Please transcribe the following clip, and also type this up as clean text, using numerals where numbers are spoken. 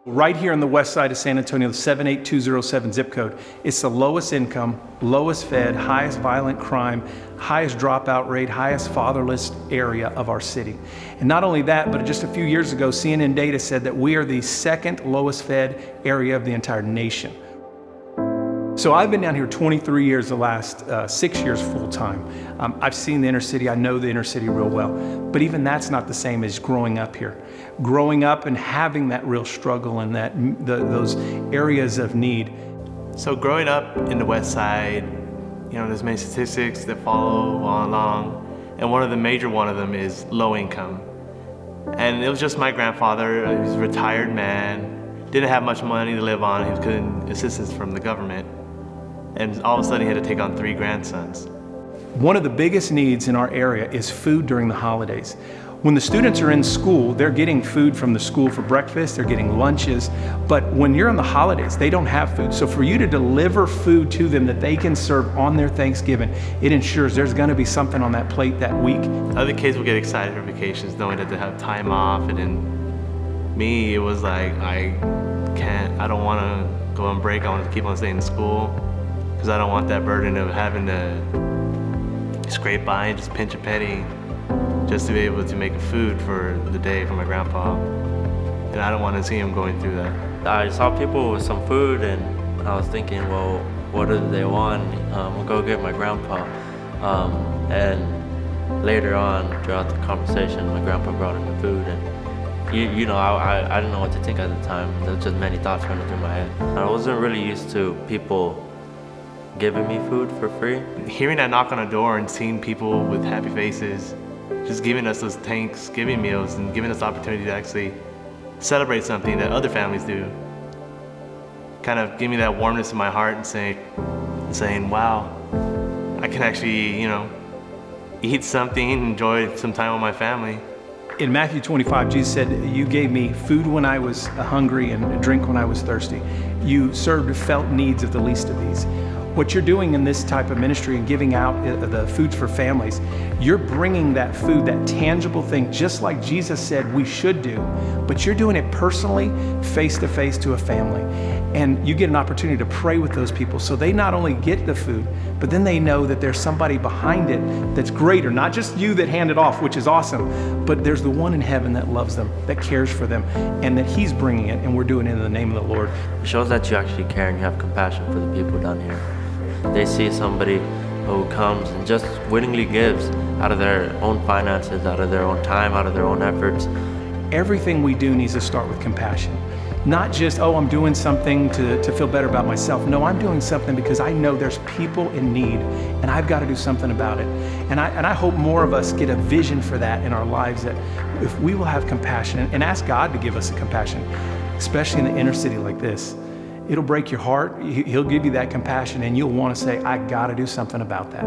Right here on the west side of San Antonio, the 78207 zip code, it's the lowest income, lowest fed, highest violent crime, highest dropout rate, highest fatherless area of our city. And not only that, but just a few years ago, CNN data said that we are the second lowest fed area of the entire nation. So I've been down here 23 years, the last 6 years full time. I've seen the inner city, I know the inner city real well, but even that's not the same as growing up here. Growing up and having that real struggle and those areas of need. So growing up in the west side, there's many statistics that follow along, and one of them is low income. And it was just my grandfather, he was a retired man, didn't have much money to live on, he was getting assistance from the government. And all of a sudden he had to take on 3 grandsons. One of the biggest needs in our area is food during the holidays. When the students are in school, they're getting food from the school for breakfast, they're getting lunches, but when you're on the holidays, they don't have food. So for you to deliver food to them that they can serve on their Thanksgiving, it ensures there's gonna be something on that plate that week. Other kids will get excited for vacations knowing that they have time off, and then me, it was like, I don't wanna go on break, I wanna keep on staying in school, because I don't want that burden of having to scrape by and just pinch a penny just to be able to make food for the day for my grandpa. And I don't want to see him going through that. I saw people with some food and I was thinking, well, what do they want? We'll go get my grandpa. And later on throughout the conversation, my grandpa brought in the food, and I didn't know what to think at the time. There were just many thoughts running through my head. I wasn't really used to people giving me food for free. Hearing that knock on a door and seeing people with happy faces, just giving us those Thanksgiving meals and giving us the opportunity to actually celebrate something that other families do, kind of give me that warmness in my heart and saying, wow, I can actually, eat something, enjoy some time with my family. In Matthew 25, Jesus said, you gave me food when I was hungry and a drink when I was thirsty. You served felt needs of the least of these. What you're doing in this type of ministry and giving out the foods for families, you're bringing that food, that tangible thing, just like Jesus said we should do, but you're doing it personally, face to face to a family. And you get an opportunity to pray with those people so they not only get the food, but then they know that there's somebody behind it that's greater, not just you that hand it off, which is awesome, but there's the one in heaven that loves them, that cares for them, and that he's bringing it, and we're doing it in the name of the Lord. It shows that you actually care and you have compassion for the people down here. They see somebody who comes and just willingly gives out of their own finances, out of their own time, out of their own efforts. Everything we do needs to start with compassion. Not just, oh, I'm doing something to feel better about myself. No, I'm doing something because I know there's people in need and I've got to do something about it. And I hope more of us get a vision for that in our lives, that if we will have compassion and ask God to give us a compassion, especially in the inner city like this. It'll break your heart. He'll give you that compassion and you'll want to say, I got to do something about that.